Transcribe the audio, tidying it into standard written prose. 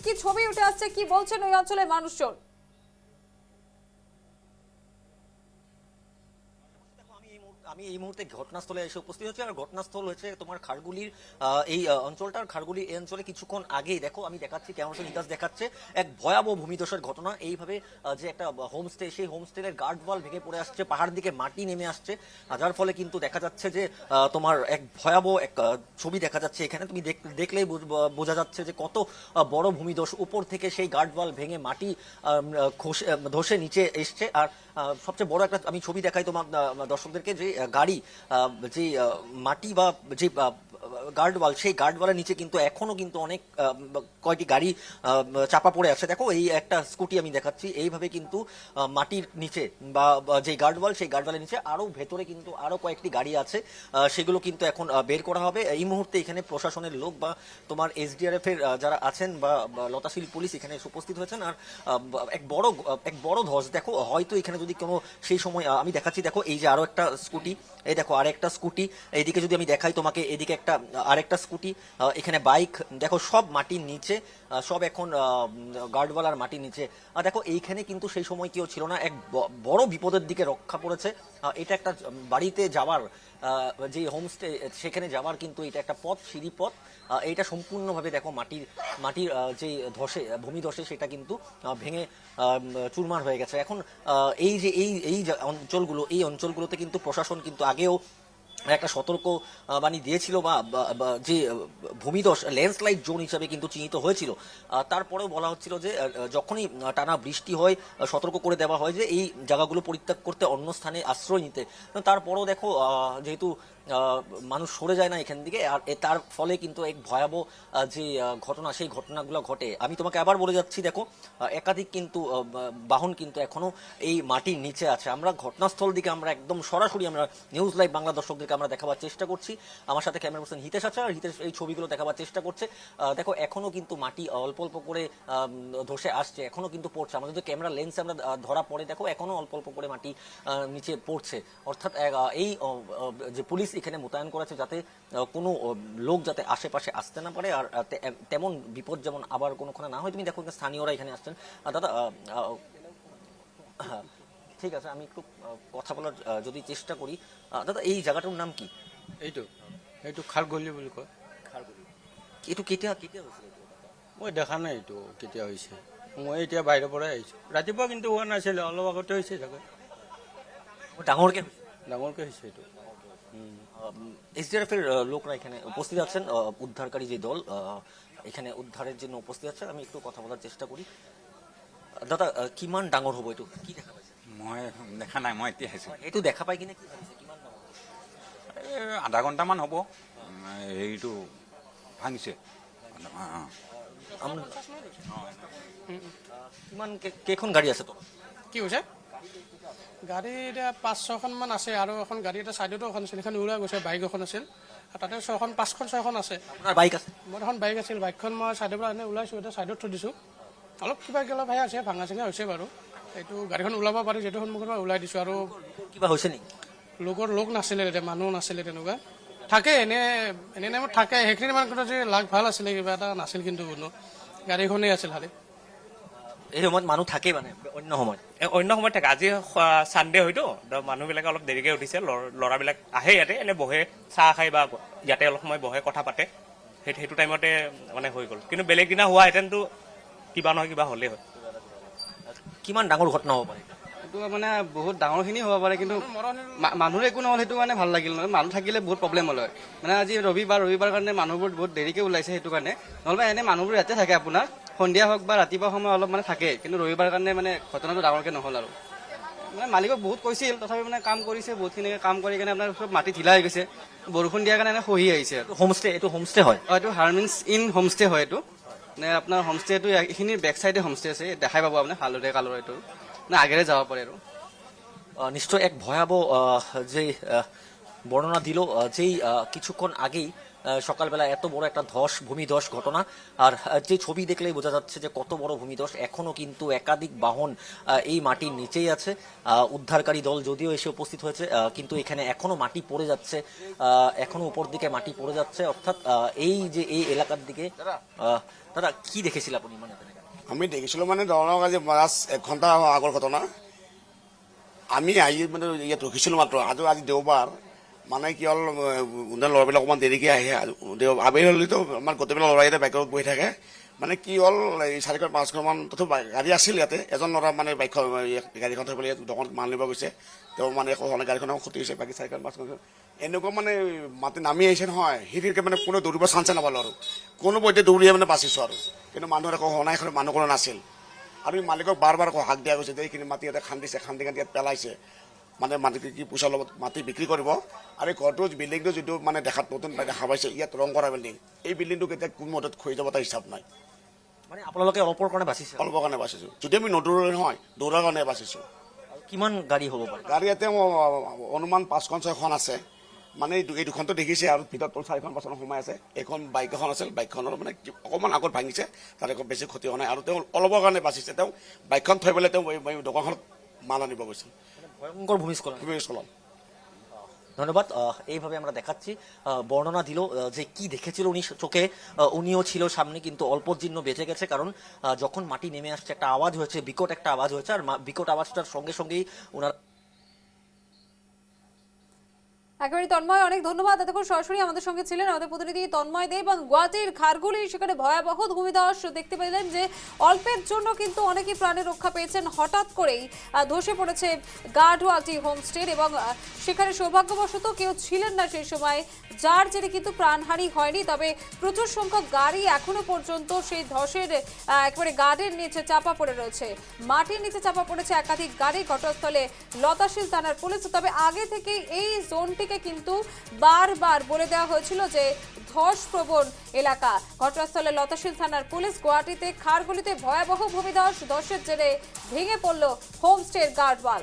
কি ছবি উঠে আসছে, কি বলছেন ওই অঞ্চলের মানুষজন? আমি এই মুহূর্তে ঘটনাস্থলে এসে উপস্থিত হচ্ছে। আর ঘটনাস্থল হচ্ছে তোমার খারগুলির এই অঞ্চলটার খারগুলি এই অঞ্চলে কিছুক্ষণ আগেই দেখো আমি দেখাচ্ছি ক্যামেরা নিতাস দেখাচ্ছে এক ভয়াবহ ভূমিধসের ঘটনা। এইভাবে যে একটা হোমস্টে, সেই হোমস্টের গার্ড ওয়াল ভেঙে পড়ে আসছে, পাহাড় দিকে মাটি নেমে আসছে, যার ফলে কিন্তু দেখা যাচ্ছে যে তোমার এক ভয়াবহ এক ছবি দেখা যাচ্ছে এখানে। তুমি দেখলেই বোঝা যাচ্ছে যে কত বড় ভূমিধস। উপর থেকে সেই গার্ড ওয়াল ভেঙে মাটি ধসে নিচে এসছে। আর সবচেয়ে বড় একটা আমি ছবি দেখাই তোমার দর্শকদেরকে, যে গাড়ি যে মাটি বা যে গার্ডওয়াল, সেই গার্ডওয়ালের নিচে কিন্তু এখনো কিন্তু অনেক কয়টি গাড়ি চাপা পড়ে আছে। দেখো এই একটা স্কুটি আমি দেখাচ্ছি, এইভাবে কিন্তু মাটির নিচে বা যে গার্ডওয়াল, সেই গার্ডওয়ালের নিচে আরো ভেতরে কিন্তু আরো কয়েকটি গাড়ি আছে, সেগুলো কিন্তু এখন বের করা হবে। এই মুহূর্তে এখানে প্রশাসনের লোক বা তোমার এসডিআরএফ এর যারা আছেন বা লতাশিল পুলিশ এখানে এসে উপস্থিত হয়েছেন। আর এক বড় ধস দেখো, হয়তো এখানে যদি কোনো সেই সময় আমি দেখাচ্ছি, দেখো এই যে আরো একটা স্কুটি, এই দেখো আরেকটা স্কুটি, এইদিকে যদি আমি দেখাই তোমাকে, এদিকে একটা আরেকটা স্কুটি, এখানে বাইক, দেখো সব মাটির নিচে, সব এখন গার্ডওয়ালার মাটির নিচে। দেখো এইখানে কিন্তু সেই সময় কেউ ছিল না, এক বড় বিপদের দিকে রক্ষা পড়েছে। এটা একটা বাড়িতে যাওয়ার যে হোমস্টে, সেখানে যাওয়ার কিন্তু এটা একটা পথ, সিঁড়ি পথ। এইটা সম্পূর্ণভাবে দেখো মাটির যে ধসে, ভূমি ধসে, সেটা কিন্তু ভেঙে চুরমার হয়ে গেছে। এখন এই যে এই যে অঞ্চলগুলো, এই অঞ্চলগুলোতে কিন্তু প্রশাসন কিন্তু আগেও একটা সতর্ক বাণী দিয়েছিল বা যে ভূমিধস ল্যান্ডস্লাইড জোন হিসাবে কিন্তু চিহ্নিত হয়েছিল। তারপরেও বলা হচ্ছিল যে যখনই টানা বৃষ্টি হয় সতর্ক করে দেওয়া হয় যে এই জায়গাগুলো পরিত্যাগ করতে, অন্য স্থানে আশ্রয় নিতে। তারপরেও দেখো যেহেতু মানুষ সরে যায় না এখান থেকে, আর তার ফলে কিন্তু এক ভয়াবহ যে ঘটনা, সেই ঘটনাগুলো ঘটে। আমি তোমাকে আবার বলে যাচ্ছি, দেখো একাধিক কিন্তু বাহন কিন্তু এখনো এই মাটির নিচে আছে। আমরা ঘটনাস্থল দিকে আমরা একদম সরাসরি আমরা নিউজ লাইভ বাংলা দর্শকদেরকে আমরা দেখাবার চেষ্টা করছি। আমার সাথে ক্যামেরা পার্সন হিতেশ আছে, আর হিতেশ এই ছবিগুলো দেখাবার চেষ্টা করছে। দেখো এখনো কিন্তু মাটি অল্প অল্প করে ধসে আসছে, এখনো কিন্তু পড়ছে। আমাদের যে ক্যামেরা লেন্সে আমরা ধরা পড়ে, দেখো এখনো অল্প অল্প করে মাটি নিচে পড়ছে। অর্থাৎ এই যে পুলিশ এখানে মোতায়েন করেছে, যাতে কোনো লোক যাতে আশেপাশে আসতে না পারে, আর তেমন বিপদ যেমন আবার কোনোখানে না হয়। তুমি দেখো স্থানীয়রা এখানে আসছেন। দাদা হ্যাঁ, ঠিক আছে, আমি একটু কথা বলার যদি চেষ্টা করি। দাদা এই জায়গাটার নাম কি? এইটো এইটো খাৰগলি বুলি কয়। খারগুলি। এইটো কেতিয়া কেতিয়া হৈছিল এইটো? মই দেখা নাই এইটো কেতিয়া হৈছে। মই এতিয়া বাহিৰৰ পৰাই আহিছোঁ। ৰাতিপুৱা কিন্তু হোৱা নাছিলে, অলপ আগতে হৈছে চাগে। ডাঙরকে হয়েছে? ডাঙৰকৈ হৈছে এইটো। এসডিআরএফ এর লোকরা এখানে উপস্থিত আছেন, উদ্ধারকারী যে দল এখানে উদ্ধারের জন্য উপস্থিত আছে। আমি একটু কথা বলার চেষ্টা করি। দাদা কিমান ডাঙৰ হ'ব এইটো, কি দেখা পাইছে? মই দেখা নাই, মই এতিয়া আহিছোঁ। এইটো দেখা পাই কিনে কি ভাবিছে, কিমান ডাঙৰ হ'ব? এই আধা ঘণ্টামান হ'ব হেৰিটো ভাঙিছে। আমরা কিমান কেইখন গাড়ী আছে তো? কি হৈছে? গাড়ী এতিয়া 5-6খনমান আছে, আৰু এখন গাড়ী এটা ছাইডতো এখন আছিল, সেইখন ওলাই গৈছে। বাইক এখন আছিল, আৰু তাতে 5-6খন আছে। আপনার বাইক আছে? মোৰ এখন বাইক আছিল, বাইকখন মই ছাইডৰ পৰা এনেই ওলাইছোঁ, এতিয়া ছাইডত থৈ দিছোঁ। অলপ কিবা অলপ ভাই আছে, ভাঙা চিঙা হৈছে বাৰু। এইটো গাড়ীখন ওলাব পাৰি, যিটো সন্মুখৰ পৰা ওলাই দিছোঁ। আৰু কিবা হৈছে নেকি? লোক নাছিলে, তেতিয়া মানুহ নাছিলে তেনেকুৱা। থাকে এনে টাইমত থাকে, সেইখিনি মানুহৰ যে লাগ ভাল আছিলে, কিবা এটা নাছিল কিন্তু কোনো। গাড়ীখনেই আছিল খালি। এই সময়ত মানুহ থাকে মানে অন্য সময়ত? অন্য সময়ত থাকে। আজি চানডে হয়তো, মানুহবিলাকে অলপ দেৰিকৈ উঠিছে। ল'ৰাবিলাক আহে ইয়াতে, এনে বহে, চাহ খাই বা ইয়াতে অলপ সময় বহে, কথা পাতে। সেইটো টাইমতে মানে হৈ গ'ল। কিন্তু বেলেগ দিনা হোৱাহেঁতেনতো কিবা নহয় কিবা হ'লেই হয়। কিমান ডাঙৰ ঘটনা হ'ব পাৰে? এইটো মানে বহুত ডাঙৰখিনি হ'ব পাৰে, কিন্তু মানুহৰ একো নহ'ল, সেইটো কাৰণে ভাল লাগিল। নহয় মানুহ থাকিলে বহুত প্ৰব্লেম হ'ল হয়। মানে আজি ৰবিবাৰ কাৰণে মানুহবোৰ বহুত দেৰিকৈ ওলাইছে, সেইটো কাৰণে। নহ'লে এনে মানুহবোৰ ইয়াতে থাকে, আপোনাৰ সন্ধিয়া হওক বা ৰাতিপুৱা সময় অলপ মানে থাকে, কিন্তু ৰবিবাৰ কাৰণে মানে ঘটনাটো ডাঙৰকৈ নহ'ল। আৰু মানে মালিকক বহুত কৈছিল, তথাপি মানে কাম কৰিছে, বহুতখিনি কাম কৰি কেনে আপোনাৰ চব মাটি ঢিলা হৈ গৈছে। বৰষুণ দিয়াৰ কাৰণে খহি আহিছে। আৰু এইটো হোমষ্টে হয়? এইটো হাৰমিনছ ইন হোমষ্টে হয়। এইটো মানে আপোনাৰ হোমষ্টেটো এইখিনিৰ বেক চাইডে হোমষ্টে আছে, দেখাই পাব আপুনি হালধীয়া কালাৰ। এইটো মানে আগেৰে যাব পাৰে। আৰু নিশ্চয় এক ভয়াবহ যে বর্ণনা দিল, যেই কিছুক্ষণ আগেই সকালবেলা এত বড় একটা ভূমিধস ঘটনা। আর যে ছবি দেখলেই বোঝা যাচ্ছে যে কত বড় ভূমিধস। এখনো কিন্তু একাধিক বাহন এই মাটির নিচেই আছে। উদ্ধারকারী দল যদিও এসে উপস্থিত হয়েছে, কিন্তু এখানে এখনো মাটি পড়ে যাচ্ছে, এখনো উপর দিকে মাটি পড়ে যাচ্ছে। অর্থাৎ এই যে এই এলাকার দিকে দাদা কি দেখেছিল আপনি মানে তেনেকে? আমি দেখিছিলোঁ মানে ধৰক আজি লাষ্ট 1 ঘণ্টা আগৰ ঘটনা। আমি আহি মানে ইয়াত ৰখিছিলোঁ মাত্ৰ। আজি দেওবাৰ মানে কি হ'ল ল'ৰাবিলাক অকণমান দেৰিকৈ আহে। আবেলি হ'লেতো আমাৰ গোটেইবিলাক ল'ৰা ইয়াতে বাইকত বহি থাকে। মানে কি হ'ল এই 4-5খনমান তথাপি গাড়ী আছিল ইয়াতে। এজন ল'ৰা মানে বাইকখন গাড়ীখন থৈ পেলাই ইয়াত দোকানত মাল নিব গৈছে। তেওঁ মানে গাড়ীখনৰ ক্ষতি হৈছে, বাকী 4-5খন এনেকুৱা মানে মাতি নামি আহিছে নহয়, সেইখিনিকে মানে কোনো দৌৰিব চান্সে নাপালোঁ আৰু কোনো পধ্যে দৌৰিয়ে মানে বাচিছোঁ আৰু। কিন্তু মানুহৰ একো হোৱা নাই, মানুহ কোনো নাছিল। আৰু মালিকক বাৰ বাৰ হাক দিয়া গৈছে যে এইখিনি মাটি ইয়াতে খান্দি ইয়াত পেলাইছে, মানে মাটি কি পইচাৰ লগত মাটি বিক্ৰী কৰিব। আৰু এই ঘৰটো বিল্ডিংটো যিটো মানে দেখাত নতুন দেখা পাইছে, ইয়াত ৰং কৰা বিল্ডিং, এই বিল্ডিংটো কেতিয়া কোন মদত খৈ যাব তাৰ হিচাপ নাই। মানে আপোনালোকে অলপৰ কাৰণে বাচিছে? অলপৰ কাৰণে বাচিছোঁ। যদি আমি নদৌৰোঁ নহয়, দৌৰাৰ কাৰণে বাচিছোঁ। কিমান গাড়ী হ'ব পাৰে? গাড়ী ইয়াতে অনুমান 5-6খন আছে। মানে এই দুখনটো দেখিছে আৰু ভিতৰত 4-5খন সোমাই আছে। এখন বাইক এখন আছিল, বাইকখনৰ মানে অকণমান আগত ভাঙিছে, তাত একো বেছি ক্ষতি হোৱা নাই। আৰু তেওঁ অলপৰ কাৰণে বাচিছে। তেওঁ বাইকখন থৈ পেলাই তেওঁ দোকানখনত মাল আনিব গৈছিল। ভয়ঙ্কর ভূমিস্খলন। ভূমিস্খলন। ধন্যবাদ। এইভাবে আমরা দেখাচ্ছি, বর্ণনা দিল যে কি দেখেছিল উনি চোখে। উনিও ছিল সামনে, কিন্তু অল্পর জন্য বেঁচে গেছে, কারণ যখন মাটি নেমে আসছে একটা আওয়াজ হয়েছে, বিকট একটা আওয়াজ হয়েছে, আর বিকট আওয়াজটার সঙ্গে সঙ্গেই ওনার একেবারে তন্ময়, অনেক ধন্যবাদ। এতক্ষণ সরাসরি আমাদের সঙ্গে ছিলেন আমাদের প্রতিনিধি তন্ময় দে। এবং গুয়াহাটির খারগুলি সেখানে ভয়াবহ ভূমিধস দেখতে পেলেন যে অল্পের জন্য কিন্তু অনেকেই প্রাণে রক্ষা পেয়েছেন। হঠাৎ করেই ধসে পড়েছে গার্ডওয়ালটি হোমস্টে, এবং সেখানে সৌভাগ্যবশত কেউ ছিলেন না সেই সময়, যার জেরে কিন্তু প্রাণহানি হয়নি। তবে প্রচুর সংখ্যক গাড়ি এখনো পর্যন্ত সেই ধসের একেবারে গার্ডের নিচে চাপা পড়ে রয়েছে, মাটির নিচে চাপা পড়েছে একাধিক গাড়ি। ঘটনাস্থলে লতাশিল থানার পুলিশ। তবে আগে থেকেই এই জোনটি কিন্তু বারবার বলে দেওয়া হয়েছিল যে ধস প্রবণ এলাকা। ঘটনাস্থলে লতাশিল থানার পুলিশ। গুয়াহাটিতে খারগুলিতে ভয়াবহ ভূমিধস, ধসের জেরে ভেঙে পড়ল হোমস্টের গার্ডওয়াল।